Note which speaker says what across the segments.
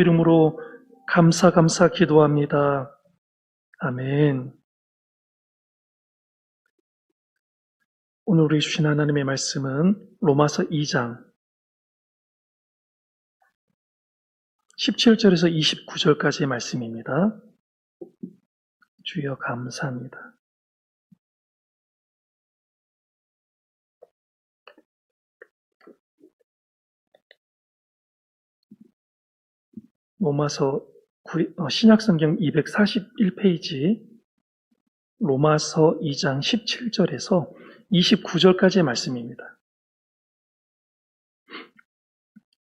Speaker 1: 이름으로 감사 기도합니다. 아멘. 오늘 우리 주신 하나님의 말씀은 로마서 2장 17절에서 29절까지의 말씀입니다. 주여 감사합니다. 로마서 신약성경 241페이지 로마서 2장 17절에서 29절까지의 말씀입니다.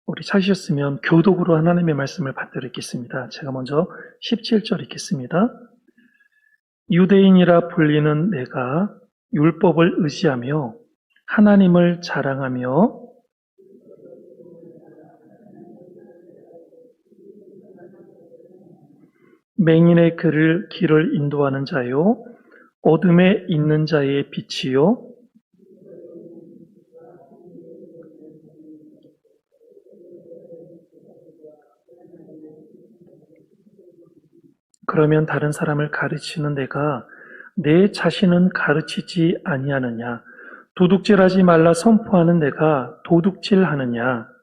Speaker 1: 우리 찾으셨으면 교독으로 하나님의 말씀을 받들어 읽겠습니다. 제가 먼저 17절 읽겠습니다. 유대인이라 불리는 내가 율법을 의지하며 하나님을 자랑하며 맹인의 길을 인도하는 자요 어둠에 있는 자의 빛이요 그러면 다른 사람을 가르치는 내가 내 자신은 가르치지 아니하느냐? 도둑질하지 말라 선포하는 내가 도둑질하느냐?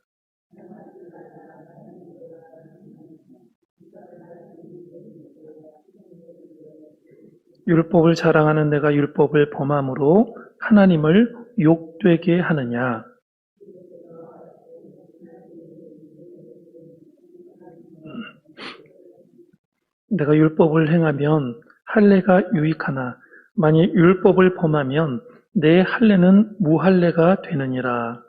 Speaker 1: 율법을 자랑하는 내가 율법을 범함으로 하나님을 욕되게 하느냐? 내가 율법을 행하면 할례가 유익하나 만일 율법을 범하면 내 할례는 무할례가 되느니라.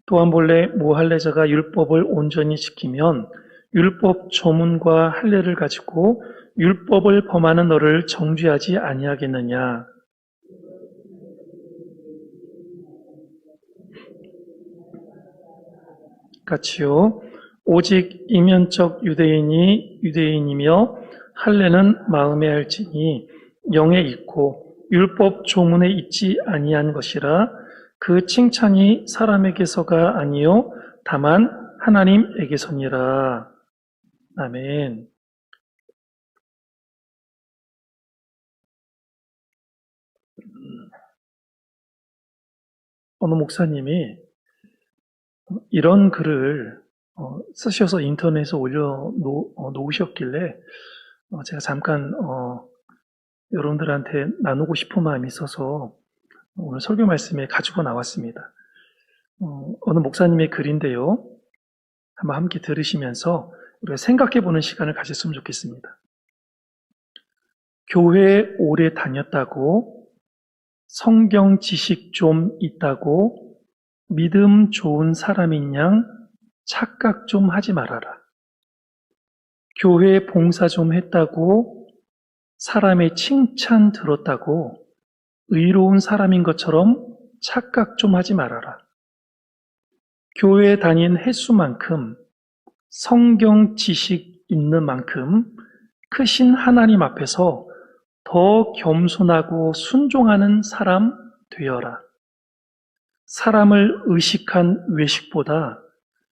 Speaker 1: 또한 본래 무할례자가 율법을 온전히 지키면 율법 조문과 할례를 가지고 율법을 범하는 너를 정죄하지 아니하겠느냐. 같이요. 오직 이면적 유대인이 유대인이며 할례는 마음에 할지니 영에 있고 율법 조문에 있지 아니한 것이라. 그 칭찬이 사람에게서가 아니요 다만 하나님에게서니라. 아멘. 어느 목사님이 이런 글을 쓰셔서 인터넷에 올려놓으셨길래 제가 잠깐 여러분들한테 나누고 싶은 마음이 있어서 오늘 설교 말씀에 가지고 나왔습니다. 어느 목사님의 글인데요. 한번 함께 들으시면서 우리가 생각해보는 시간을 가졌으면 좋겠습니다. 교회에 오래 다녔다고, 성경 지식 좀 있다고, 믿음 좋은 사람인 양 착각 좀 하지 말아라. 교회 봉사 좀 했다고, 사람의 칭찬 들었다고, 의로운 사람인 것처럼 착각 좀 하지 말아라. 교회 다닌 횟수만큼 성경 지식 있는 만큼 크신 하나님 앞에서 더 겸손하고 순종하는 사람 되어라. 사람을 의식한 외식보다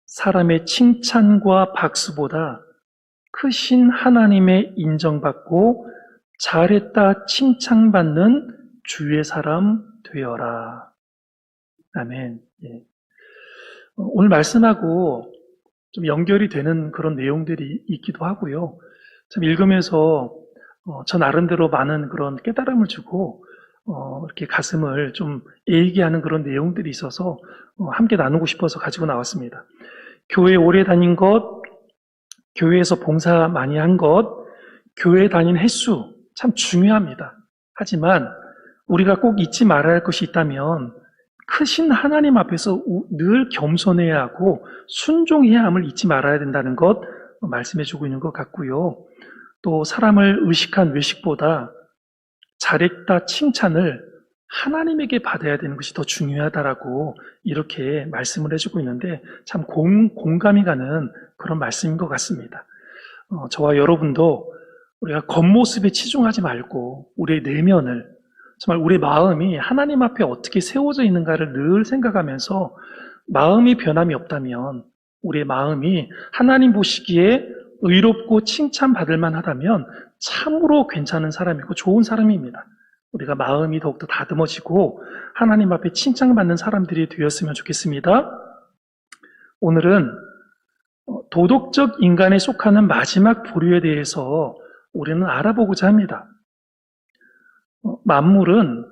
Speaker 1: 사람의 칭찬과 박수보다 크신 하나님의 인정받고 잘했다 칭찬받는 주의 사람 되어라. 아멘. 예. 오늘 말씀하고 좀 연결이 되는 그런 내용들이 있기도 하고요. 참 읽으면서 저 나름대로 많은 그런 깨달음을 주고 이렇게 가슴을 좀 애이게 하는 그런 내용들이 있어서 함께 나누고 싶어서 가지고 나왔습니다. 교회 오래 다닌 것, 교회에서 봉사 많이 한 것, 교회 다닌 횟수 참 중요합니다. 하지만 우리가 꼭 잊지 말아야 할 것이 있다면 크신 하나님 앞에서 늘 겸손해야 하고 순종해야 함을 잊지 말아야 된다는 것 말씀해 주고 있는 것 같고요. 또 사람을 의식한 외식보다 잘했다 칭찬을 하나님에게 받아야 되는 것이 더 중요하다라고 이렇게 말씀을 해주고 있는데 참 공감이 가는 그런 말씀인 것 같습니다. 저와 여러분도 우리가 겉모습에 치중하지 말고 우리의 내면을 정말 우리 마음이 하나님 앞에 어떻게 세워져 있는가를 늘 생각하면서 마음이 변함이 없다면, 우리의 마음이 하나님 보시기에 의롭고 칭찬받을 만하다면 참으로 괜찮은 사람이고 좋은 사람입니다. 우리가 마음이 더욱더 다듬어지고 하나님 앞에 칭찬받는 사람들이 되었으면 좋겠습니다. 오늘은 도덕적 인간에 속하는 마지막 부류에 대해서 우리는 알아보고자 합니다. 만물은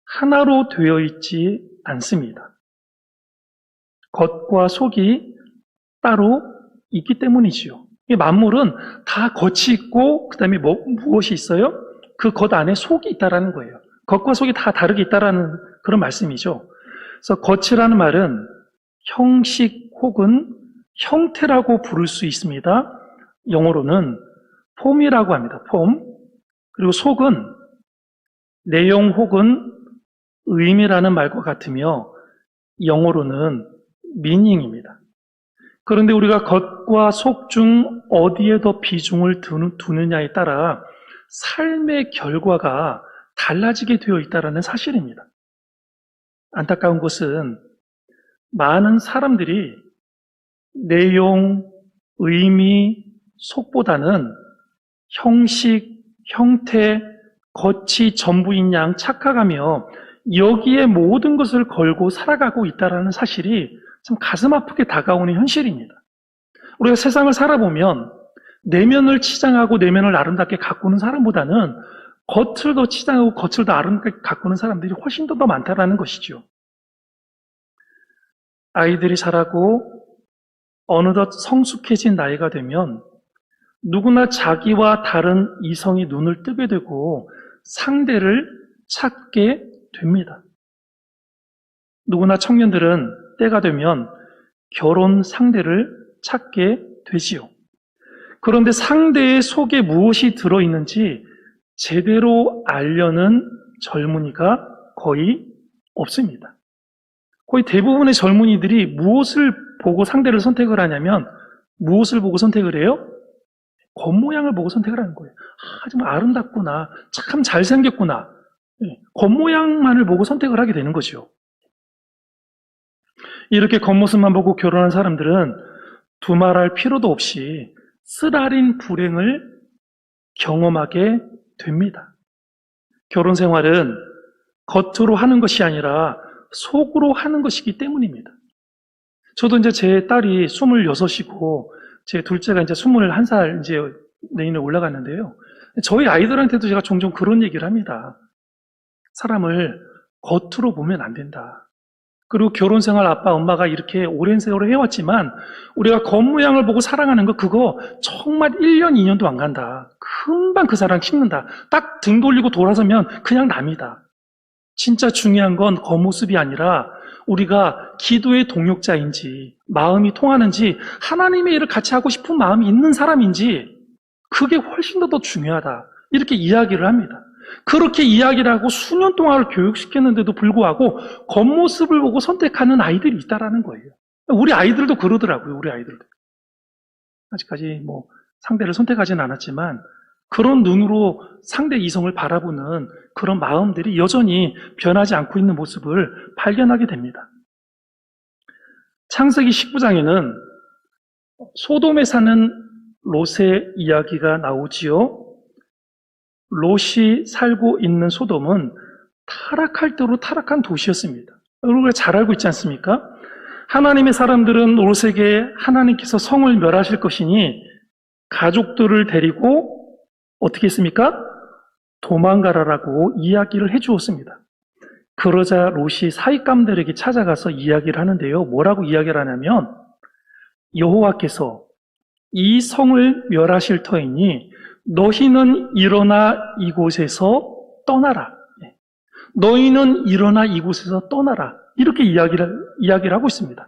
Speaker 1: 하나로 되어 있지 않습니다. 겉과 속이 따로 있기 때문이지요. 이 만물은 다 겉이 있고 그 다음에 무엇이 있어요? 그 겉 안에 속이 있다라는 거예요. 겉과 속이 다 다르게 있다라는 그런 말씀이죠. 그래서 겉이라는 말은 형식 혹은 형태라고 부를 수 있습니다. 영어로는 폼이라고 합니다. 폼. 그리고 속은 내용 혹은 의미라는 말과 같으며 영어로는 meaning입니다. 그런데 우리가 겉과 속 중 어디에 더 비중을 두느냐에 따라 삶의 결과가 달라지게 되어 있다는 사실입니다. 안타까운 것은 많은 사람들이 내용, 의미, 속보다는 형식, 형태, 겉이 전부인 양 착각하며 여기에 모든 것을 걸고 살아가고 있다는 사실이 참 가슴 아프게 다가오는 현실입니다. 우리가 세상을 살아보면 내면을 치장하고 내면을 아름답게 가꾸는 사람보다는 겉을 더 치장하고 겉을 더 아름답게 가꾸는 사람들이 훨씬 더 많다는 것이죠. 아이들이 자라고 어느덧 성숙해진 나이가 되면 누구나 자기와 다른 이성이 눈을 뜨게 되고 상대를 찾게 됩니다. 누구나 청년들은 때가 되면 결혼 상대를 찾게 되지요. 그런데 상대의 속에 무엇이 들어있는지 제대로 알려는 젊은이가 거의 없습니다. 거의 대부분의 젊은이들이 무엇을 보고 상대를 선택을 하냐면 무엇을 보고 선택을 해요? 겉모양을 보고 선택을 하는 거예요. 정말 아름답구나. 참 잘생겼구나. 겉모양만을 보고 선택을 하게 되는 거죠. 이렇게 겉모습만 보고 결혼한 사람들은 두말할 필요도 없이 쓰라린 불행을 경험하게 됩니다. 결혼 생활은 겉으로 하는 것이 아니라 속으로 하는 것이기 때문입니다. 저도 이제 제 딸이 26이고 제 둘째가 이제 21살 이제 내년에 올라갔는데요. 저희 아이들한테도 제가 종종 그런 얘기를 합니다. 사람을 겉으로 보면 안 된다. 그리고 결혼 생활 아빠, 엄마가 이렇게 오랜 세월을 해왔지만 우리가 겉모양을 보고 사랑하는 거 그거 정말 1년, 2년도 안 간다. 금방 그 사람 식는다. 딱 등 돌리고 돌아서면 그냥 남이다. 진짜 중요한 건 겉모습이 아니라 우리가 기도의 동역자인지 마음이 통하는지 하나님의 일을 같이 하고 싶은 마음이 있는 사람인지 그게 훨씬 더 중요하다. 이렇게 이야기를 합니다. 그렇게 이야기를 하고 수년 동안을 교육시켰는데도 불구하고 겉모습을 보고 선택하는 아이들이 있다라는 거예요. 우리 아이들도 그러더라고요. 우리 아이들도. 아직까지 상대를 선택하지는 않았지만 그런 눈으로 상대 이성을 바라보는 그런 마음들이 여전히 변하지 않고 있는 모습을 발견하게 됩니다. 창세기 19장에는 소돔에 사는 롯의 이야기가 나오지요. 롯이 살고 있는 소돔은 타락할 대로 타락한 도시였습니다. 우리가 잘 알고 있지 않습니까? 하나님의 사람들은 롯에게 하나님께서 성을 멸하실 것이니 가족들을 데리고 어떻게 했습니까? 도망가라라고 이야기를 해주었습니다. 그러자 롯이 사익감들에게 찾아가서 이야기를 하는데요. 뭐라고 이야기를 하냐면 여호와께서 이 성을 멸하실 터이니 너희는 일어나 이곳에서 떠나라. 너희는 일어나 이곳에서 떠나라. 이렇게 이야기를 하고 있습니다.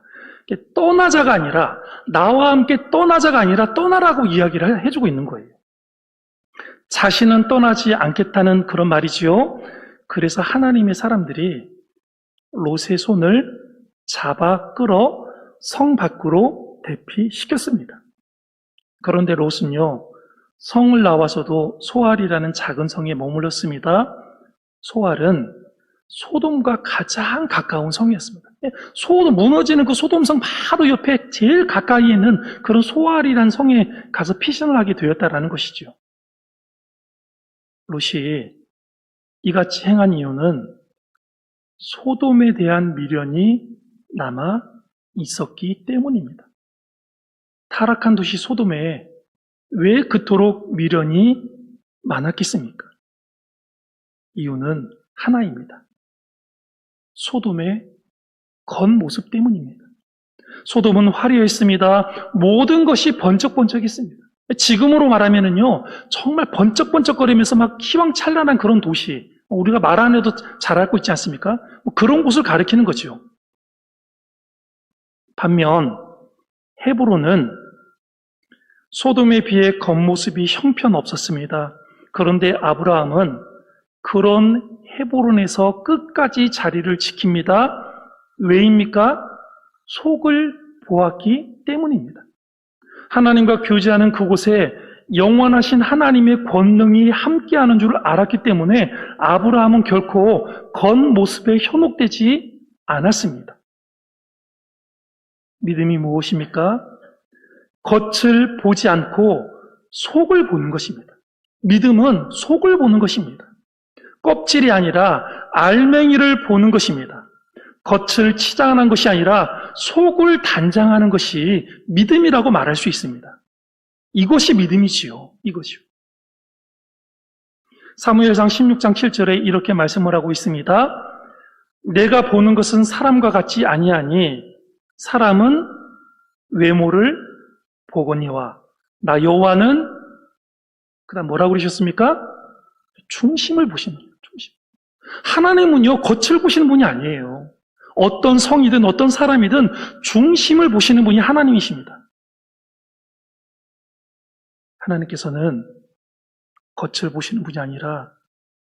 Speaker 1: 떠나자가 아니라 나와 함께 떠나자가 아니라 떠나라고 이야기를 해주고 있는 거예요. 자신은 떠나지 않겠다는 그런 말이지요. 그래서 하나님의 사람들이 롯의 손을 잡아 끌어 성 밖으로 대피시켰습니다. 그런데 롯은요, 성을 나와서도 소알이라는 작은 성에 머물렀습니다. 소알은 소돔과 가장 가까운 성이었습니다. 소돔, 무너지는 그 소돔성 바로 옆에 제일 가까이 있는 그런 소알이라는 성에 가서 피신을 하게 되었다라는 것이죠. 롯이 이같이 행한 이유는 소돔에 대한 미련이 남아 있었기 때문입니다. 타락한 도시 소돔에 왜 그토록 미련이 많았겠습니까? 이유는 하나입니다. 소돔의 겉모습 때문입니다. 소돔은 화려했습니다. 모든 것이 번쩍번쩍했습니다. 지금으로 말하면은요, 정말 번쩍번쩍거리면서 막 희망찬란한 그런 도시, 우리가 말 안 해도 잘 알고 있지 않습니까? 그런 곳을 가리키는 거죠. 반면 헤브론은 소돔에 비해 겉모습이 형편없었습니다. 그런데 아브라함은 그런 헤브론에서 끝까지 자리를 지킵니다. 왜입니까? 속을 보았기 때문입니다. 하나님과 교제하는 그곳에 영원하신 하나님의 권능이 함께하는 줄 알았기 때문에 아브라함은 결코 겉모습에 현혹되지 않았습니다. 믿음이 무엇입니까? 겉을 보지 않고 속을 보는 것입니다. 믿음은 속을 보는 것입니다. 껍질이 아니라 알맹이를 보는 것입니다. 겉을 치장하는 것이 아니라 속을 단장하는 것이 믿음이라고 말할 수 있습니다. 이것이 믿음이지요. 이것이요. 사무엘상 16장 7절에 이렇게 말씀을 하고 있습니다. 내가 보는 것은 사람과 같지 아니하니 사람은 외모를 보거니와 나 여호와는 그다음 뭐라고 그러셨습니까? 중심을 보시는 거예요. 중심. 하나님은요 겉을 보시는 분이 아니에요. 어떤 성이든 어떤 사람이든 중심을 보시는 분이 하나님이십니다. 하나님께서는 겉을 보시는 분이 아니라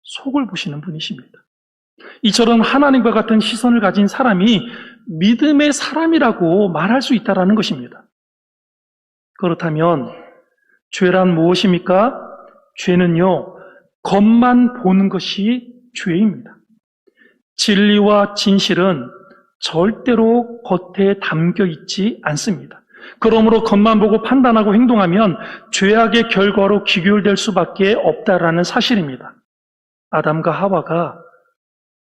Speaker 1: 속을 보시는 분이십니다. 이처럼 하나님과 같은 시선을 가진 사람이 믿음의 사람이라고 말할 수 있다는 것입니다. 그렇다면 죄란 무엇입니까? 죄는요, 겉만 보는 것이 죄입니다. 진리와 진실은 절대로 겉에 담겨 있지 않습니다. 그러므로 겉만 보고 판단하고 행동하면 죄악의 결과로 귀결될 수밖에 없다라는 사실입니다. 아담과 하와가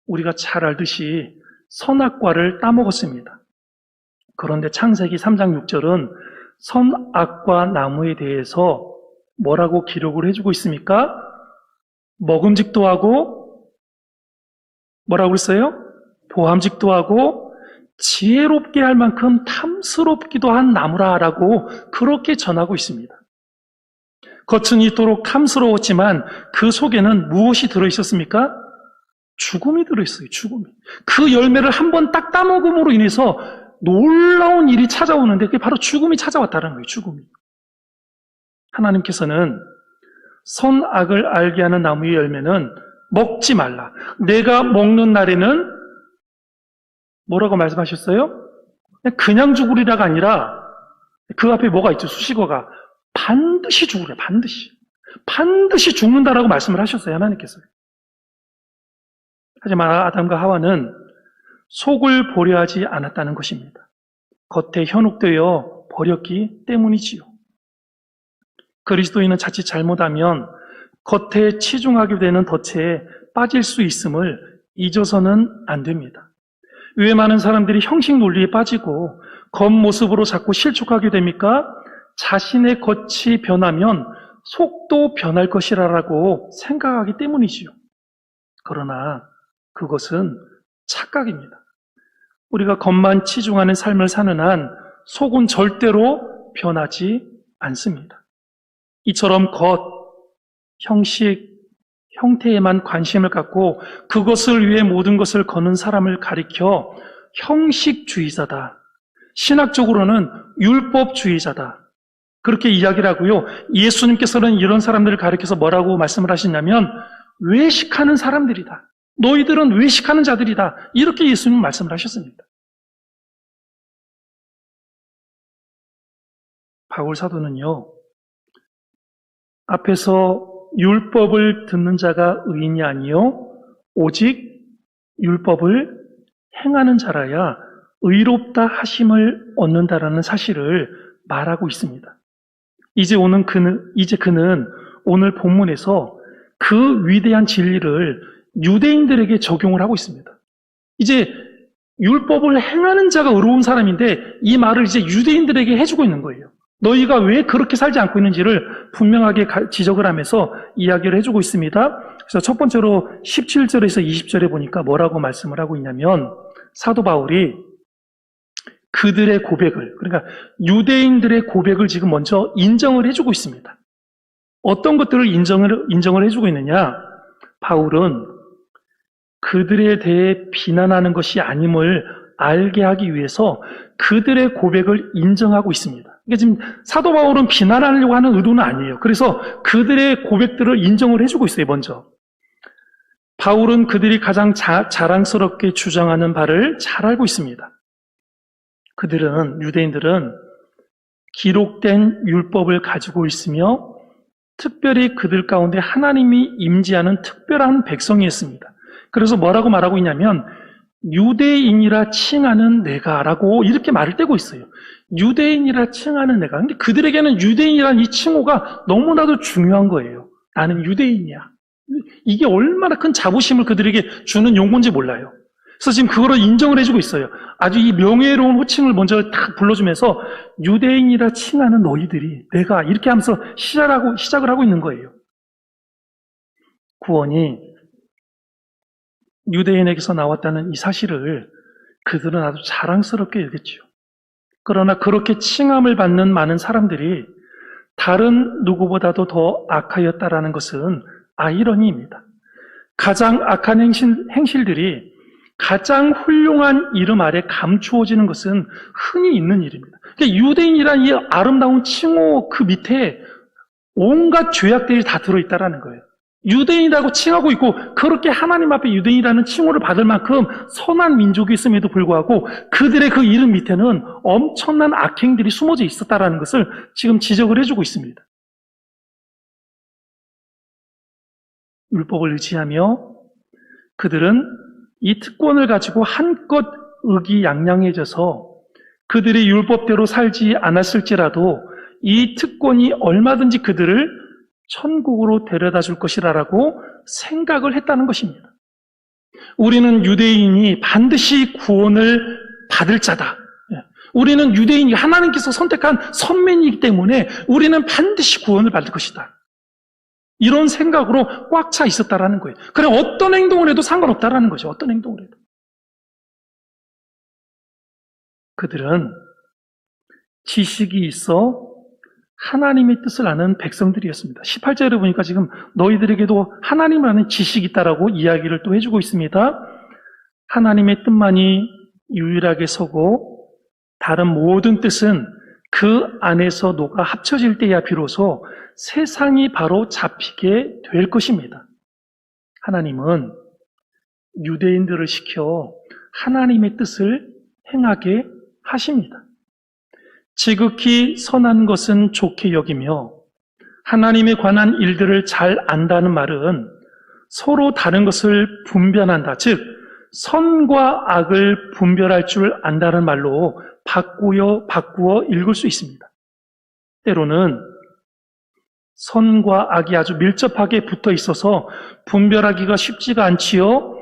Speaker 1: 우리가 잘 알듯이 선악과를 따먹었습니다. 그런데 창세기 3장 6절은 선악과 나무에 대해서 뭐라고 기록을 해주고 있습니까? 먹음직도 하고 뭐라고 그랬어요? 보암직도 하고 지혜롭게 할 만큼 탐스럽기도 한 나무라라고 그렇게 전하고 있습니다. 겉은 이토록 탐스러웠지만 그 속에는 무엇이 들어있었습니까? 죽음이 들어있어요. 죽음이. 그 열매를 한 번 딱 따먹음으로 인해서 놀라운 일이 찾아오는데 그게 바로 죽음이 찾아왔다는 거예요. 죽음이. 하나님께서는 선악을 알게 하는 나무의 열매는 먹지 말라. 내가 먹는 날에는 뭐라고 말씀하셨어요? 그냥 죽으리라가 아니라 그 앞에 뭐가 있죠? 수식어가 반드시 죽으래. 반드시. 반드시 죽는다라고 말씀을 하셨어요. 하나님께서. 하지만 아담과 하와는 속을 보려 하지 않았다는 것입니다. 겉에 현혹되어 버렸기 때문이지요. 그리스도인은 자칫 잘못하면 겉에 치중하게 되는 덫에 빠질 수 있음을 잊어서는 안 됩니다. 왜 많은 사람들이 형식 논리에 빠지고 겉모습으로 자꾸 실족하게 됩니까? 자신의 겉이 변하면 속도 변할 것이라고 생각하기 때문이지요. 그러나 그것은 착각입니다. 우리가 겉만 치중하는 삶을 사는 한 속은 절대로 변하지 않습니다. 이처럼 겉, 형식, 형태에만 관심을 갖고 그것을 위해 모든 것을 거는 사람을 가리켜 형식주의자다. 신학적으로는 율법주의자다. 그렇게 이야기를 하고요. 예수님께서는 이런 사람들을 가리켜서 뭐라고 말씀을 하시냐면 외식하는 사람들이다. 너희들은 외식하는 자들이다. 이렇게 예수님은 말씀을 하셨습니다. 바울 사도는요. 앞에서 율법을 듣는 자가 의인이 아니요 오직 율법을 행하는 자라야 의롭다 하심을 얻는다라는 사실을 말하고 있습니다. 이제 그는 오늘 본문에서 그 위대한 진리를 유대인들에게 적용을 하고 있습니다. 이제 율법을 행하는 자가 의로운 사람인데 이 말을 이제 유대인들에게 해주고 있는 거예요. 너희가 왜 그렇게 살지 않고 있는지를 분명하게 지적을 하면서 이야기를 해주고 있습니다. 그래서 첫 번째로 17절에서 20절에 보니까 뭐라고 말씀을 하고 있냐면 사도 바울이 그들의 고백을, 그러니까 유대인들의 고백을 지금 먼저 인정을 해주고 있습니다. 어떤 것들을 인정을 해주고 있느냐? 바울은 그들에 대해 비난하는 것이 아님을 알게 하기 위해서 그들의 고백을 인정하고 있습니다. 그러니까 지금 사도 바울은 비난하려고 하는 의도는 아니에요. 그래서 그들의 고백들을 인정을 해주고 있어요, 먼저. 바울은 그들이 가장 자랑스럽게 주장하는 바를 잘 알고 있습니다. 유대인들은 기록된 율법을 가지고 있으며 특별히 그들 가운데 하나님이 임재하는 특별한 백성이었습니다. 그래서 뭐라고 말하고 있냐면 유대인이라 칭하는 내가라고 이렇게 말을 떼고 있어요. 유대인이라 칭하는 내가. 근데 그들에게는 유대인이라는 이 칭호가 너무나도 중요한 거예요. 나는 유대인이야. 이게 얼마나 큰 자부심을 그들에게 주는 용어인지 몰라요. 그래서 지금 그거를 인정을 해주고 있어요. 아주 이 명예로운 호칭을 먼저 딱 불러주면서 유대인이라 칭하는 너희들이 내가 이렇게 하면서 시작을 하고 있는 거예요. 구원이 유대인에게서 나왔다는 이 사실을 그들은 아주 자랑스럽게 여겼죠. 그러나 그렇게 칭함을 받는 많은 사람들이 다른 누구보다도 더 악하였다라는 것은 아이러니입니다. 가장 악한 행실들이 가장 훌륭한 이름 아래 감추어지는 것은 흔히 있는 일입니다. 그러니까 유대인이라는 이 아름다운 칭호 그 밑에 온갖 죄악들이 다 들어있다라는 거예요. 유대인이라고 칭하고 있고 그렇게 하나님 앞에 유대인이라는 칭호를 받을 만큼 선한 민족이 있음에도 불구하고 그들의 그 이름 밑에는 엄청난 악행들이 숨어져 있었다라는 것을 지금 지적을 해주고 있습니다. 율법을 의지하며 그들은 이 특권을 가지고 한껏 의기양양해져서 그들이 율법대로 살지 않았을지라도 이 특권이 얼마든지 그들을 천국으로 데려다 줄 것이라고 생각을 했다는 것입니다. 우리는 유대인이 반드시 구원을 받을 자다. 우리는 유대인이 하나님께서 선택한 선민이기 때문에 우리는 반드시 구원을 받을 것이다. 이런 생각으로 꽉 차 있었다라는 거예요. 그래 어떤 행동을 해도 상관없다라는 거죠. 어떤 행동을 해도. 그들은 지식이 있어 하나님의 뜻을 아는 백성들이었습니다. 18절에 보니까 지금 너희들에게도 하나님을 아는 지식이 있다라고 이야기를 또 해주고 있습니다. 하나님의 뜻만이 유일하게 서고 다른 모든 뜻은 그 안에서 녹아 합쳐질 때야 비로소 세상이 바로 잡히게 될 것입니다. 하나님은 유대인들을 시켜 하나님의 뜻을 행하게 하십니다. 지극히 선한 것은 좋게 여기며 하나님에 관한 일들을 잘 안다는 말은 서로 다른 것을 분별한다. 즉 선과 악을 분별할 줄 안다는 말로 바꾸어 읽을 수 있습니다. 때로는 선과 악이 아주 밀접하게 붙어 있어서 분별하기가 쉽지가 않지요.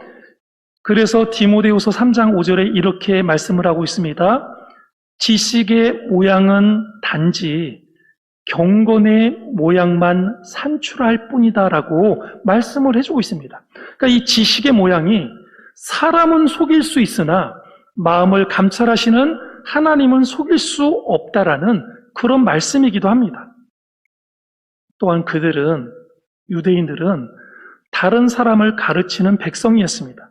Speaker 1: 그래서 디모데후서 3장 5절에 이렇게 말씀을 하고 있습니다. 지식의 모양은 단지 경건의 모양만 산출할 뿐이다라고 말씀을 해주고 있습니다. 그러니까 이 지식의 모양이 사람은 속일 수 있으나 마음을 감찰하시는 하나님은 속일 수 없다라는 그런 말씀이기도 합니다. 또한 유대인들은 다른 사람을 가르치는 백성이었습니다.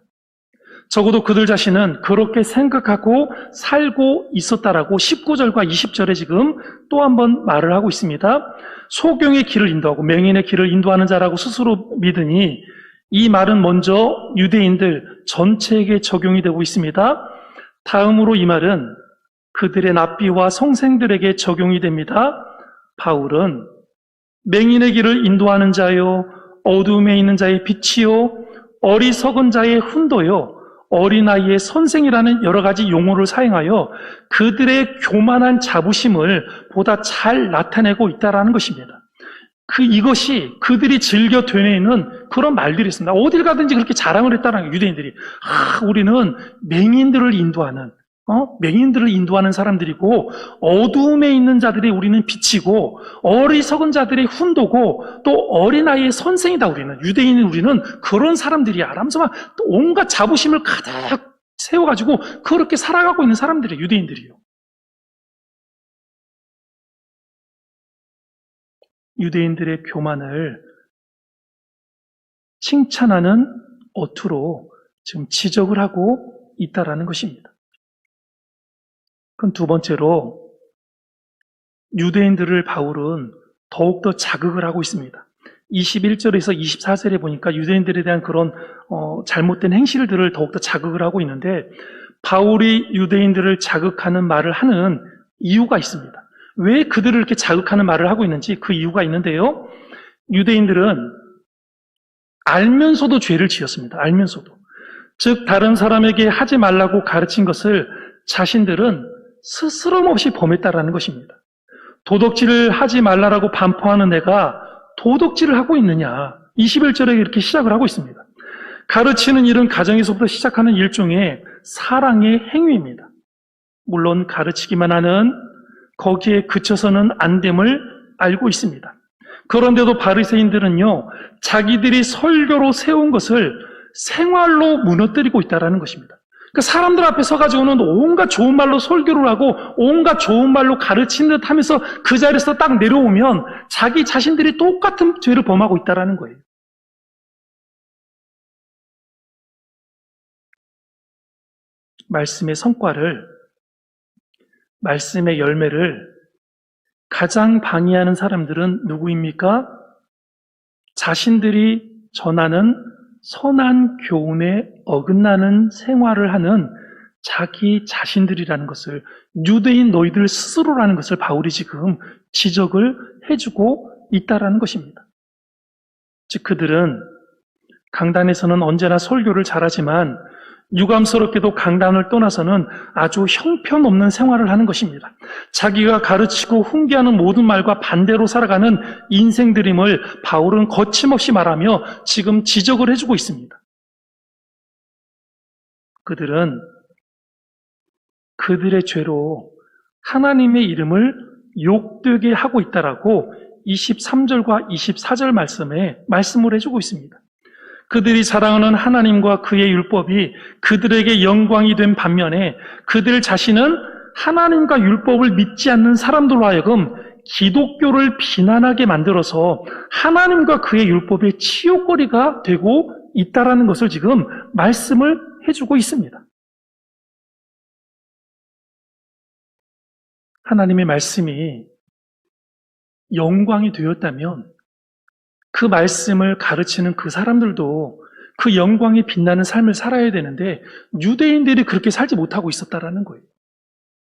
Speaker 1: 적어도 그들 자신은 그렇게 생각하고 살고 있었다라고 19절과 20절에 지금 또 한 번 말을 하고 있습니다. 소경의 길을 인도하고 맹인의 길을 인도하는 자라고 스스로 믿으니 이 말은 먼저 유대인들 전체에게 적용이 되고 있습니다. 다음으로 이 말은 그들의 납비와 성생들에게 적용이 됩니다. 바울은 맹인의 길을 인도하는 자요, 어둠에 있는 자의 빛이요, 어리석은 자의 훈도요, 어린아이의 선생이라는 여러 가지 용어를 사용하여 그들의 교만한 자부심을 보다 잘 나타내고 있다는 것입니다. 이것이 그들이 즐겨 되뇌이는 그런 말들이 있습니다. 어딜 가든지 그렇게 자랑을 했다는 거예요, 유대인들이. 우리는 맹인들을 인도하는 사람들이고, 어두움에 있는 자들이 우리는 빛이고, 어리석은 자들의 훈도고, 또 어린아이의 선생이다, 우리는 그런 사람들이야. 라면서 막 온갖 자부심을 가득 세워가지고 그렇게 살아가고 있는 사람들이에요, 유대인들이요. 유대인들의 교만을 칭찬하는 어투로 지금 지적을 하고 있다라는 것입니다. 그럼 두 번째로, 유대인들을 바울은 더욱더 자극을 하고 있습니다. 21절에서 24절에 보니까 유대인들에 대한 그런 잘못된 행실들을 더욱더 자극을 하고 있는데, 바울이 유대인들을 자극하는 말을 하는 이유가 있습니다. 왜 그들을 이렇게 자극하는 말을 하고 있는지 그 이유가 있는데요. 유대인들은 알면서도 죄를 지었습니다. 알면서도. 즉 다른 사람에게 하지 말라고 가르친 것을 자신들은 스스럼 없이 범했다라는 것입니다. 도덕질을 하지 말라라고 반포하는 내가 도덕질을 하고 있느냐. 21절에 이렇게 시작을 하고 있습니다. 가르치는 일은 가정에서부터 시작하는 일종의 사랑의 행위입니다. 물론 가르치기만 하는, 거기에 그쳐서는 안 됨을 알고 있습니다. 그런데도 바리새인들은요, 자기들이 설교로 세운 것을 생활로 무너뜨리고 있다는 것입니다. 그러니까 사람들 앞에 서가지고는 온갖 좋은 말로 설교를 하고 온갖 좋은 말로 가르치는 듯 하면서 그 자리에서 딱 내려오면 자기 자신들이 똑같은 죄를 범하고 있다는 거예요. 말씀의 성과를, 말씀의 열매를 가장 방해하는 사람들은 누구입니까? 자신들이 전하는 선한 교훈에 어긋나는 생활을 하는 자기 자신들이라는 것을, 유대인 너희들 스스로라는 것을 바울이 지금 지적을 해주고 있다라는 것입니다. 즉 그들은 강단에서는 언제나 설교를 잘하지만 유감스럽게도 강단을 떠나서는 아주 형편없는 생활을 하는 것입니다. 자기가 가르치고 훈계하는 모든 말과 반대로 살아가는 인생들임을 바울은 거침없이 말하며 지금 지적을 해주고 있습니다. 그들은 그들의 죄로 하나님의 이름을 욕되게 하고 있다라고 23절과 24절 말씀에 말씀을 해주고 있습니다. 그들이 자랑하는 하나님과 그의 율법이 그들에게 영광이 된 반면에 그들 자신은 하나님과 율법을 믿지 않는 사람들로 하여금 기독교를 비난하게 만들어서 하나님과 그의 율법의 치욕거리가 되고 있다라는 것을 지금 말씀을 해주고 있습니다. 하나님의 말씀이 영광이 되었다면 그 말씀을 가르치는 그 사람들도 그 영광이 빛나는 삶을 살아야 되는데 유대인들이 그렇게 살지 못하고 있었다라는 거예요.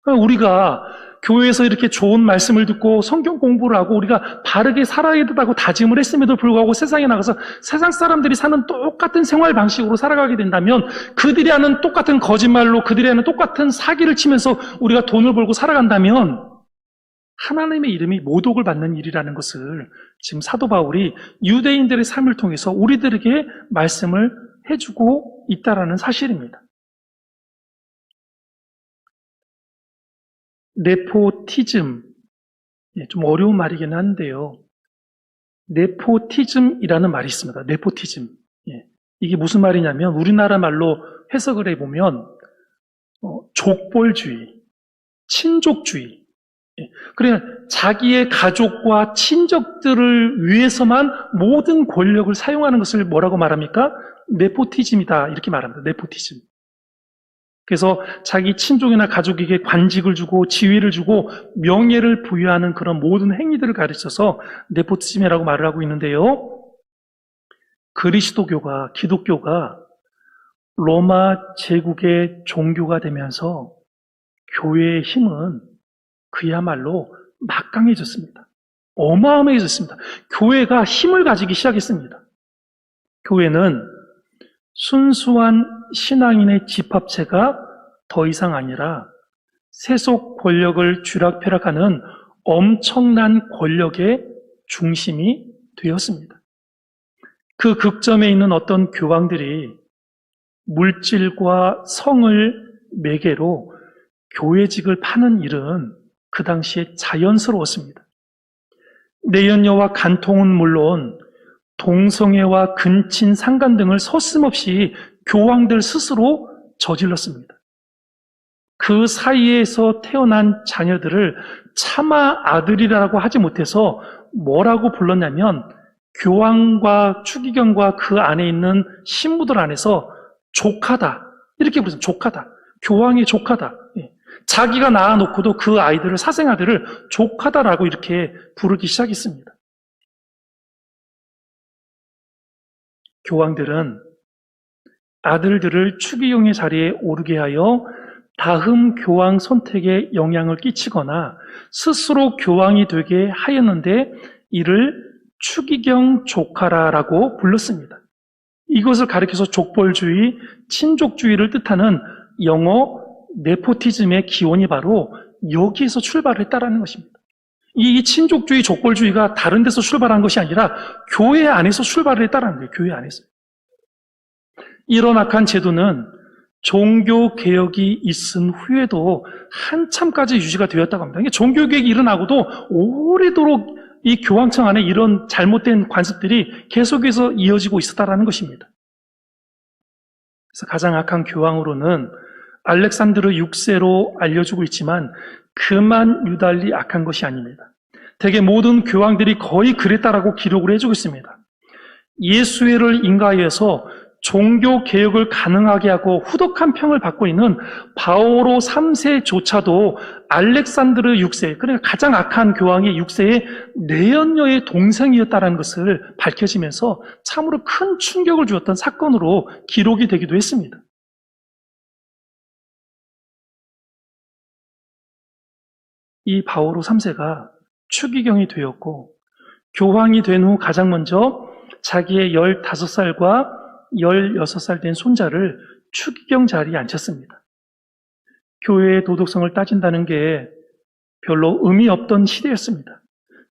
Speaker 1: 우리가 교회에서 이렇게 좋은 말씀을 듣고 성경 공부를 하고 우리가 바르게 살아야 된다고 다짐을 했음에도 불구하고 세상에 나가서 세상 사람들이 사는 똑같은 생활 방식으로 살아가게 된다면, 그들이 하는 똑같은 거짓말로, 그들이 하는 똑같은 사기를 치면서 우리가 돈을 벌고 살아간다면 하나님의 이름이 모독을 받는 일이라는 것을 지금 사도 바울이 유대인들의 삶을 통해서 우리들에게 말씀을 해주고 있다라는 사실입니다. 네포티즘, 좀 어려운 말이긴 한데요. 네포티즘이라는 말이 있습니다. 네포티즘. 이게 무슨 말이냐면 우리나라 말로 해석을 해보면 족벌주의, 친족주의. 그러니까 자기의 가족과 친족들을 위해서만 모든 권력을 사용하는 것을 뭐라고 말합니까? 네포티즘이다, 이렇게 말합니다. 네포티즘. 그래서 자기 친족이나 가족에게 관직을 주고 지위를 주고 명예를 부여하는 그런 모든 행위들을 가르쳐서 네포티즘이라고 말을 하고 있는데요. 그리스도교가, 기독교가 로마 제국의 종교가 되면서 교회의 힘은 그야말로 막강해졌습니다. 어마어마해졌습니다. 교회가 힘을 가지기 시작했습니다. 교회는 순수한 신앙인의 집합체가 더 이상 아니라 세속 권력을 쥐락펴락하는 엄청난 권력의 중심이 되었습니다. 그 극점에 있는 어떤 교황들이 물질과 성을 매개로 교회직을 파는 일은 그 당시에 자연스러웠습니다. 내연녀와 간통은 물론 동성애와 근친 상간 등을 서슴없이 교황들 스스로 저질렀습니다. 그 사이에서 태어난 자녀들을 차마 아들이라고 하지 못해서 뭐라고 불렀냐면 교황과 추기경과 그 안에 있는 신부들 안에서 조카다 이렇게 부르습니다. 조카다. 교황의 조카다. 자기가 낳아놓고도 그 아이들을 사생아들을 조카다라고 이렇게 부르기 시작했습니다. 교황들은 아들들을 추기경의 자리에 오르게 하여 다음 교황 선택에 영향을 끼치거나 스스로 교황이 되게 하였는데 이를 추기경 조카라라고 불렀습니다. 이것을 가리켜서 족벌주의, 친족주의를 뜻하는 영어 네포티즘의 기원이 바로 여기에서 출발했다라는 것입니다. 이 친족주의, 족벌주의가 다른 데서 출발한 것이 아니라 교회 안에서 출발을 했다라는 거예요. 교회 안에서. 이런 악한 제도는 종교개혁이 있은 후에도 한참까지 유지가 되었다고 합니다. 그러니까 종교개혁이 일어나고도 오래도록 이 교황청 안에 이런 잘못된 관습들이 계속해서 이어지고 있었다라는 것입니다. 그래서 가장 악한 교황으로는 알렉산드르 6세로 알려주고 있지만 그만 유달리 악한 것이 아닙니다. 대개 모든 교황들이 거의 그랬다라고 기록을 해주고 있습니다. 예수회를 인가하여서 종교개혁을 가능하게 하고 후덕한 평을 받고 있는 바오로 3세조차도 알렉산드르 6세, 그러니까 가장 악한 교황의 6세의 내연녀의 동생이었다는 것을 밝혀지면서 참으로 큰 충격을 주었던 사건으로 기록이 되기도 했습니다. 이 바오로 3세가 추기경이 되었고 교황이 된 후 가장 먼저 자기의 15살과 16살 된 손자를 추기경 자리에 앉혔습니다. 교회의 도덕성을 따진다는 게 별로 의미 없던 시대였습니다.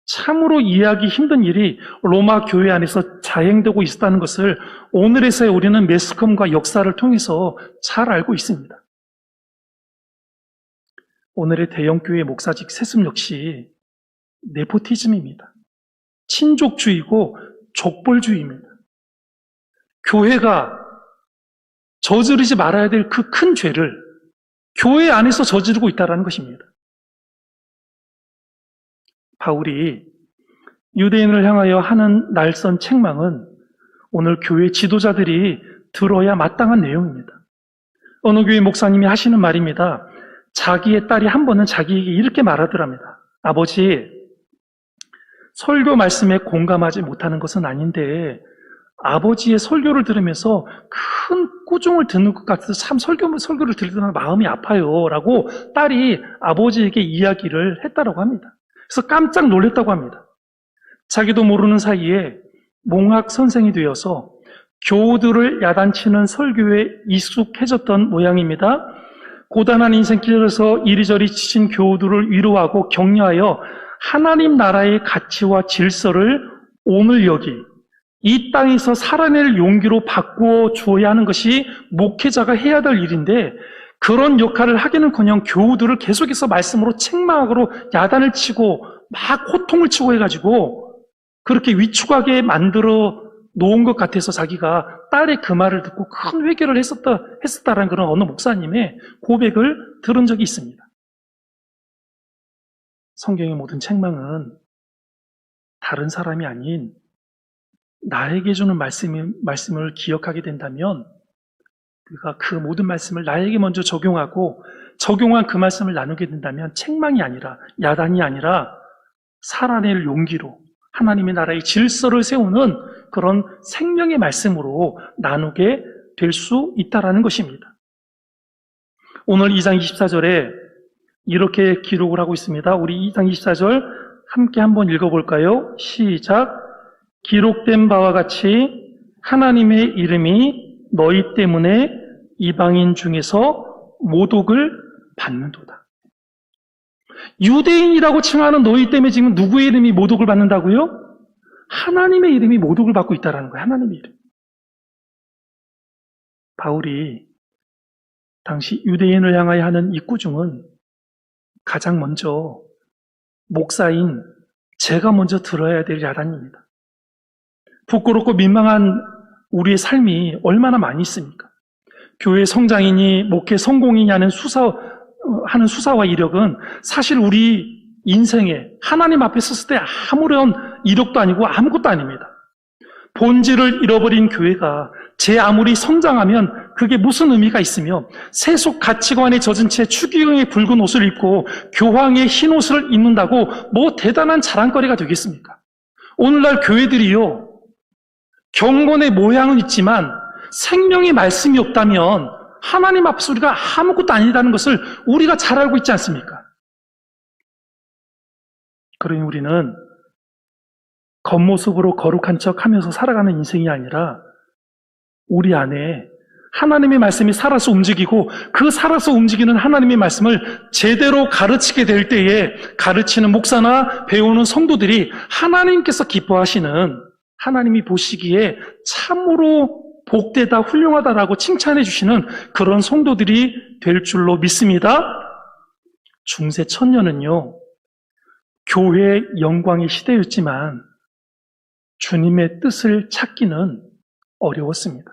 Speaker 1: 참으로 이해하기 힘든 일이 로마 교회 안에서 자행되고 있었다는 것을 오늘에서야 우리는 매스컴과 역사를 통해서 잘 알고 있습니다. 오늘의 대형교회 목사직 세습 역시 네포티즘입니다. 친족주의고 족벌주의입니다. 교회가 저지르지 말아야 될 그 큰 죄를 교회 안에서 저지르고 있다는 것입니다. 바울이 유대인을 향하여 하는 날선 책망은 오늘 교회 지도자들이 들어야 마땅한 내용입니다. 어느 교회 목사님이 하시는 말입니다. 자기의 딸이 한 번은 자기에게 이렇게 말하더랍니다. 아버지, 설교 말씀에 공감하지 못하는 것은 아닌데 아버지의 설교를 들으면서 큰 꾸중을 듣는 것 같아서 참 설교를 들으면 마음이 아파요 라고 딸이 아버지에게 이야기를 했다고 합니다. 그래서 깜짝 놀랐다고 합니다. 자기도 모르는 사이에 몽학 선생이 되어서 교우들을 야단치는 설교에 익숙해졌던 모양입니다. 고단한 인생길에서 이리저리 지친 교우들을 위로하고 격려하여 하나님 나라의 가치와 질서를 오늘 여기 이 땅에서 살아낼 용기로 바꾸어 주어야 하는 것이 목회자가 해야 될 일인데 그런 역할을 하기는커녕 교우들을 계속해서 말씀으로 책망하고 야단을 치고 막 호통을 치고 해가지고 그렇게 위축하게 만들어 놓은 것 같아서 자기가 딸의 그 말을 듣고 큰 회개를 했었다라는 그런 어느 목사님의 고백을 들은 적이 있습니다. 성경의 모든 책망은 다른 사람이 아닌 나에게 주는 말씀을 기억하게 된다면 우리가 그 모든 말씀을 나에게 먼저 적용한 그 말씀을 나누게 된다면 책망이 아니라 야단이 아니라 살아낼 용기로 하나님의 나라의 질서를 세우는 그런 생명의 말씀으로 나누게 될 수 있다라는 것입니다. 오늘 2장 24절에 이렇게 기록을 하고 있습니다. 우리 2장 24절 함께 한번 읽어볼까요? 시작. 기록된 바와 같이 하나님의 이름이 너희 때문에 이방인 중에서 모독을 받는도다. 유대인이라고 칭하는 너희 때문에 지금 누구의 이름이 모독을 받는다고요? 하나님의 이름이 모독을 받고 있다는 거예요. 하나님의 이름. 바울이 당시 유대인을 향하여 하는 이 꾸중은 가장 먼저 목사인 제가 먼저 들어야 될 야단입니다. 부끄럽고 민망한 우리의 삶이 얼마나 많이 있습니까? 교회 성장이니 목회 성공이니 하는 수사와 이력은 사실 우리 인생에 하나님 앞에 섰을 때 아무런 이력도 아니고 아무것도 아닙니다. 본질을 잃어버린 교회가 제 아무리 성장하면 그게 무슨 의미가 있으며 세속 가치관에 젖은 채 추기경의 붉은 옷을 입고 교황의 흰 옷을 입는다고 뭐 대단한 자랑거리가 되겠습니까? 오늘날 교회들이요, 경건의 모양은 있지만 생명의 말씀이 없다면 하나님 앞에서 우리가 아무것도 아니라는 것을 우리가 잘 알고 있지 않습니까? 그러니 우리는 겉모습으로 거룩한 척 하면서 살아가는 인생이 아니라 우리 안에 하나님의 말씀이 살아서 움직이고 그 살아서 움직이는 하나님의 말씀을 제대로 가르치게 될 때에 가르치는 목사나 배우는 성도들이 하나님께서 기뻐하시는, 하나님이 보시기에 참으로 복되다 훌륭하다라고 칭찬해 주시는 그런 성도들이 될 줄로 믿습니다. 중세 천년은요, 교회의 영광의 시대였지만 주님의 뜻을 찾기는 어려웠습니다.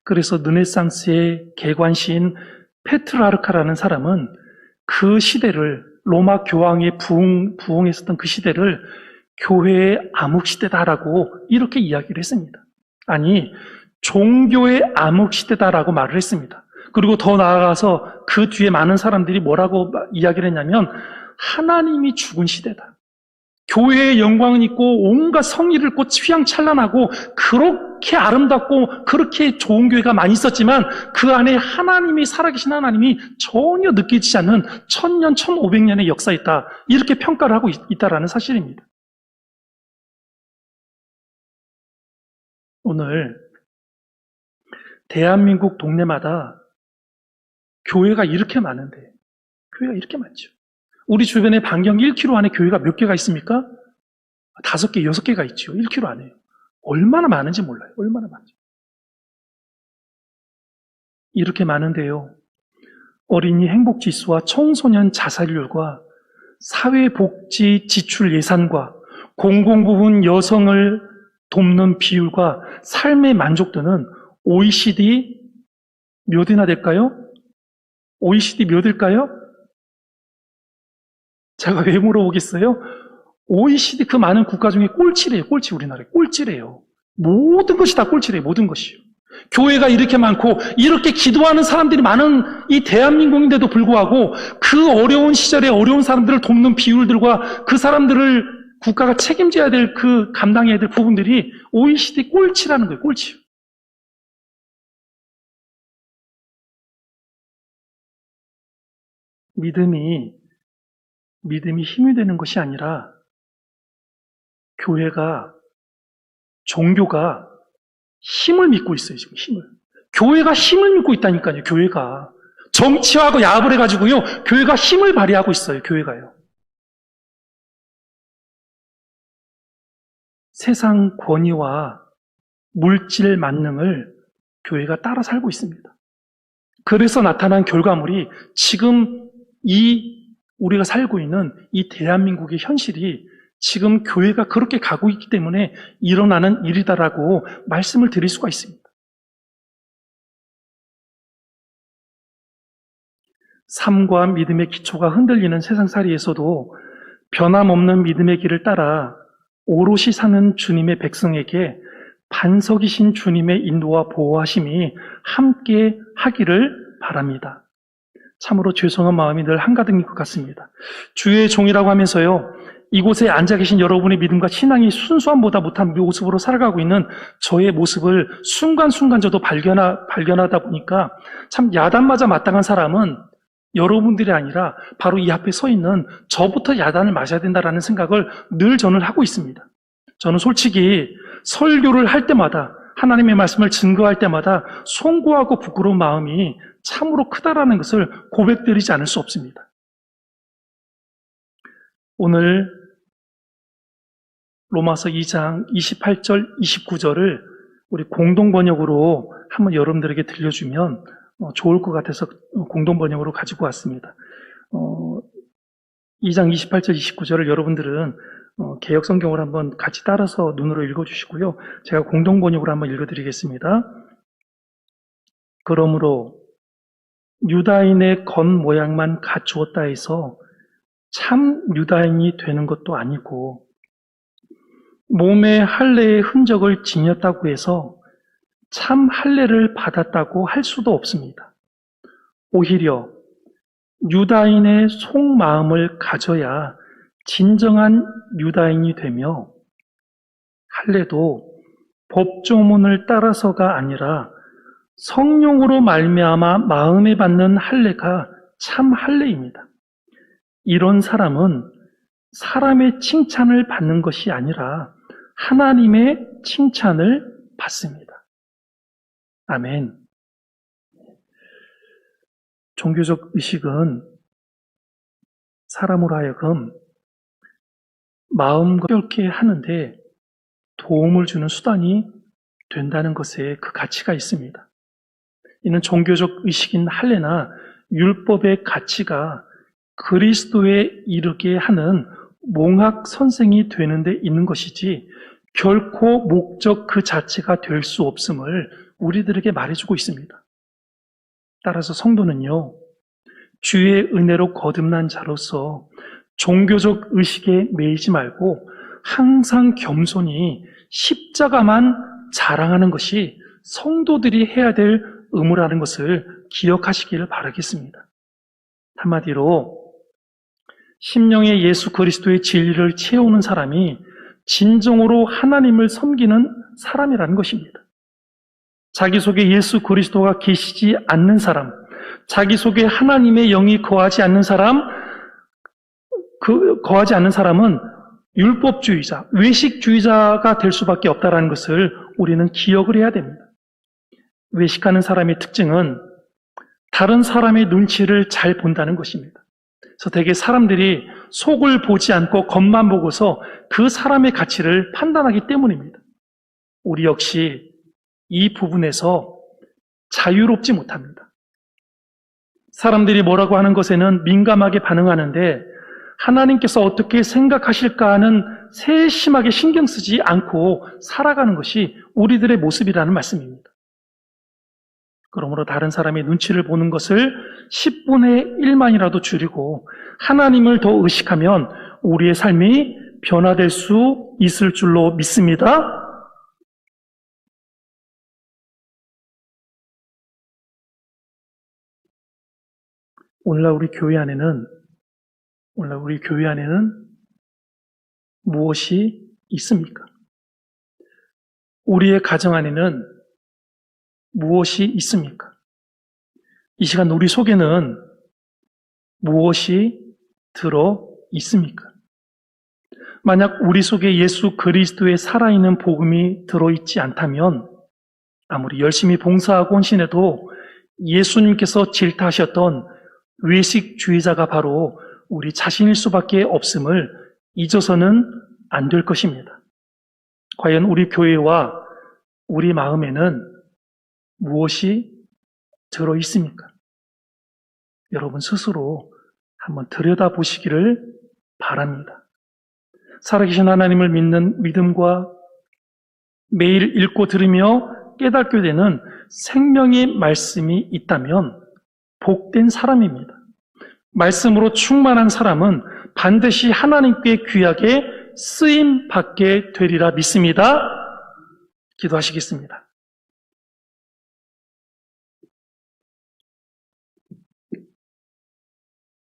Speaker 1: 그래서 르네상스의 개관시인 페트라르카라는 사람은 그 시대를, 로마 교황의 부흥했었던 그 시대를 교회의 암흑시대다라고 이렇게 이야기를 했습니다. 아니, 종교의 암흑시대다라고 말을 했습니다. 그리고 더 나아가서 그 뒤에 많은 사람들이 뭐라고 이야기를 했냐면 하나님이 죽은 시대다. 교회의 영광은 있고 온갖 성의를 있고 휘황찬란하고 그렇게 아름답고 그렇게 좋은 교회가 많이 있었지만 그 안에 하나님이, 살아계신 하나님이 전혀 느껴지지 않는 1000년, 1500년의 역사였다. 이렇게 평가를 하고 있다라는 사실입니다. 오늘 대한민국 동네마다 교회가 이렇게 많은데, 교회가 이렇게 많죠. 우리 주변에 반경 1km 안에 교회가 몇 개가 있습니까? 5개, 6개가 있죠. 1km 안에. 얼마나 많은지 몰라요. 얼마나 많은지. 이렇게 많은데요. 어린이 행복지수와 청소년 자살률과 사회복지 지출 예산과 공공부문 여성을 돕는 비율과 삶의 만족도는 OECD 몇이나 될까요? OECD 몇일까요? 제가 왜 물어보겠어요? OECD 그 많은 국가 중에 꼴찌래요. 꼴찌, 우리나라에 꼴찌래요. 모든 것이 다 꼴찌래요. 모든 것이요. 교회가 이렇게 많고 이렇게 기도하는 사람들이 많은 이 대한민국인데도 불구하고 그 어려운 시절에 어려운 사람들을 돕는 비율들과 그 사람들을 국가가 책임져야 될, 그 감당해야 될 부분들이 OECD 꼴찌라는 거예요. 꼴찌요. 믿음이 힘이 되는 것이 아니라 종교가 힘을 믿고 있어요. 지금 힘을. 교회가 힘을 믿고 있다니까요. 교회가. 정치하고 야합을 해가지고요. 교회가 힘을 발휘하고 있어요. 교회가요. 세상 권위와 물질 만능을 교회가 따라 살고 있습니다. 그래서 나타난 결과물이 지금 우리가 살고 있는 이 대한민국의 현실이 지금 교회가 그렇게 가고 있기 때문에 일어나는 일이다라고 말씀을 드릴 수가 있습니다. 삶과 믿음의 기초가 흔들리는 세상살이에서도 변함없는 믿음의 길을 따라 오롯이 사는 주님의 백성에게 반석이신 주님의 인도와 보호하심이 함께 하기를 바랍니다. 참으로 죄송한 마음이 늘 한가득인 것 같습니다. 주의 종이라고 하면서요, 이곳에 앉아 계신 여러분의 믿음과 신앙이 순수함보다 못한 모습으로 살아가고 있는 저의 모습을 순간순간 저도 발견하다 보니까 참 야단맞아 마땅한 사람은 여러분들이 아니라 바로 이 앞에 서 있는 저부터 야단을 맞아야 된다라는 생각을 늘 저는 하고 있습니다. 저는 솔직히 설교를 할 때마다 하나님의 말씀을 증거할 때마다 송구하고 부끄러운 마음이 참으로 크다라는 것을 고백드리지 않을 수 없습니다. 오늘 로마서 2장 28절, 29절을 우리 공동번역으로 한번 여러분들에게 들려주면 좋을 것 같아서 공동번역으로 가지고 왔습니다. 2장 28절, 29절을 여러분들은 개역성경을 한번 같이 따라서 눈으로 읽어주시고요. 제가 공동번역으로 한번 읽어드리겠습니다. 그러므로 유다인의 겉모양만 갖추었다 해서 참 유다인이 되는 것도 아니고 몸에 할례의 흔적을 지녔다고 해서 참 할례를 받았다고 할 수도 없습니다. 오히려 유다인의 속마음을 가져야 진정한 유다인이 되며 할례도 법조문을 따라서가 아니라 성령으로 말미암아 마음에 받는 할례가 참 할례입니다. 이런 사람은 사람의 칭찬을 받는 것이 아니라 하나님의 칭찬을 받습니다. 아멘. 종교적 의식은 사람으로 하여금 마음과 넓게 하는데 도움을 주는 수단이 된다는 것에 그 가치가 있습니다. 이는 종교적 의식인 할례나 율법의 가치가 그리스도에 이르게 하는 몽학 선생이 되는 데 있는 것이지 결코 목적 그 자체가 될 수 없음을 우리들에게 말해주고 있습니다. 따라서 성도는요, 주의 은혜로 거듭난 자로서 종교적 의식에 매이지 말고 항상 겸손히 십자가만 자랑하는 것이 성도들이 해야 될 의무라는 것을 기억하시기를 바라겠습니다. 한마디로 심령의 예수 그리스도의 진리를 채우는 사람이 진정으로 하나님을 섬기는 사람이라는 것입니다. 자기 속에 예수 그리스도가 계시지 않는 사람, 자기 속에 하나님의 영이 거하지 않는 사람은 율법주의자, 외식주의자가 될 수밖에 없다는 것을 우리는 기억을 해야 됩니다. 외식하는 사람의 특징은 다른 사람의 눈치를 잘 본다는 것입니다. 그래서 대개 사람들이 속을 보지 않고 겉만 보고서 그 사람의 가치를 판단하기 때문입니다. 우리 역시 이 부분에서 자유롭지 못합니다. 사람들이 뭐라고 하는 것에는 민감하게 반응하는데 하나님께서 어떻게 생각하실까 하는 세심하게 신경 쓰지 않고 살아가는 것이 우리들의 모습이라는 말씀입니다. 그러므로 다른 사람의 눈치를 보는 것을 10분의 1만이라도 줄이고 하나님을 더 의식하면 우리의 삶이 변화될 수 있을 줄로 믿습니다. 오늘날 우리 교회 안에는 무엇이 있습니까? 우리의 가정 안에는 무엇이 있습니까? 이 시간 우리 속에는 무엇이 들어 있습니까? 만약 우리 속에 예수 그리스도의 살아있는 복음이 들어있지 않다면 아무리 열심히 봉사하고 헌신해도 예수님께서 질타하셨던 외식주의자가 바로 우리 자신일 수밖에 없음을 잊어서는 안 될 것입니다. 과연 우리 교회와 우리 마음에는 무엇이 들어있습니까? 여러분 스스로 한번 들여다보시기를 바랍니다. 살아계신 하나님을 믿는 믿음과 매일 읽고 들으며 깨닫게 되는 생명의 말씀이 있다면 복된 사람입니다. 말씀으로 충만한 사람은 반드시 하나님께 귀하게 쓰임 받게 되리라 믿습니다. 기도하시겠습니다.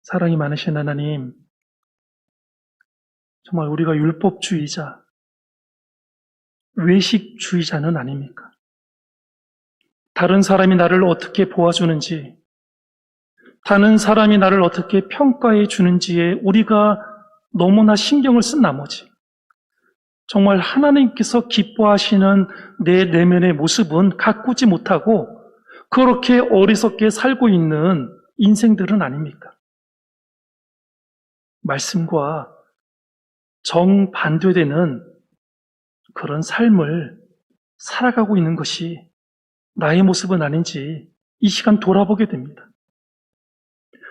Speaker 1: 사랑이 많으신 하나님, 정말 우리가 율법주의자, 외식주의자는 아닙니까? 다른 사람이 나를 어떻게 보아주는지, 다른 사람이 나를 어떻게 평가해 주는지에 우리가 너무나 신경을 쓴 나머지 정말 하나님께서 기뻐하시는 내 내면의 모습은 가꾸지 못하고 그렇게 어리석게 살고 있는 인생들은 아닙니까? 말씀과 정반대되는 그런 삶을 살아가고 있는 것이 나의 모습은 아닌지 이 시간 돌아보게 됩니다.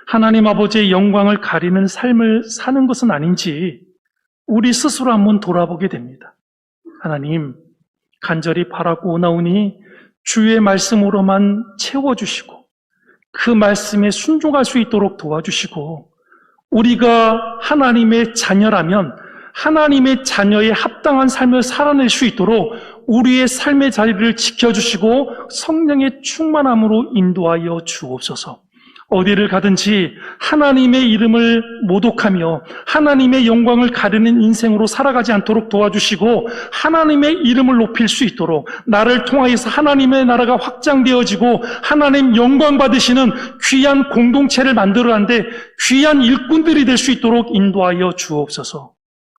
Speaker 1: 하나님 아버지의 영광을 가리는 삶을 사는 것은 아닌지 우리 스스로 한번 돌아보게 됩니다. 하나님, 간절히 바라고 오나오니 주의 말씀으로만 채워주시고 그 말씀에 순종할 수 있도록 도와주시고 우리가 하나님의 자녀라면 하나님의 자녀에 합당한 삶을 살아낼 수 있도록 우리의 삶의 자리를 지켜주시고 성령의 충만함으로 인도하여 주옵소서. 어디를 가든지 하나님의 이름을 모독하며 하나님의 영광을 가르는 인생으로 살아가지 않도록 도와주시고 하나님의 이름을 높일 수 있도록 나를 통하여서 하나님의 나라가 확장되어지고 하나님 영광 받으시는 귀한 공동체를 만들어가는데 귀한 일꾼들이 될 수 있도록 인도하여 주옵소서.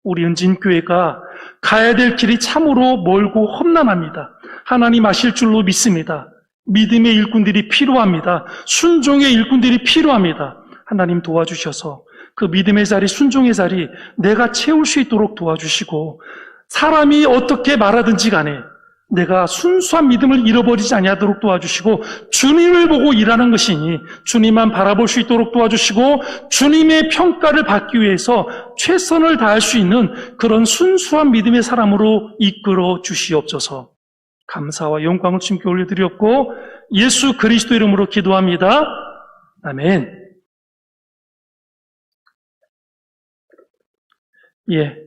Speaker 1: 우리 은진교회가 가야 될 길이 참으로 멀고 험난합니다. 하나님 아실 줄로 믿습니다. 믿음의 일꾼들이 필요합니다. 순종의 일꾼들이 필요합니다. 하나님 도와주셔서 그 믿음의 자리, 순종의 자리 내가 채울 수 있도록 도와주시고 사람이 어떻게 말하든지 간에 내가 순수한 믿음을 잃어버리지 아니하도록 도와주시고 주님을 보고 일하는 것이니 주님만 바라볼 수 있도록 도와주시고 주님의 평가를 받기 위해서 최선을 다할 수 있는 그런 순수한 믿음의 사람으로 이끌어 주시옵소서. 감사와 영광을 주님께 올려드렸고 예수 그리스도 이름으로 기도합니다. 아멘. 예.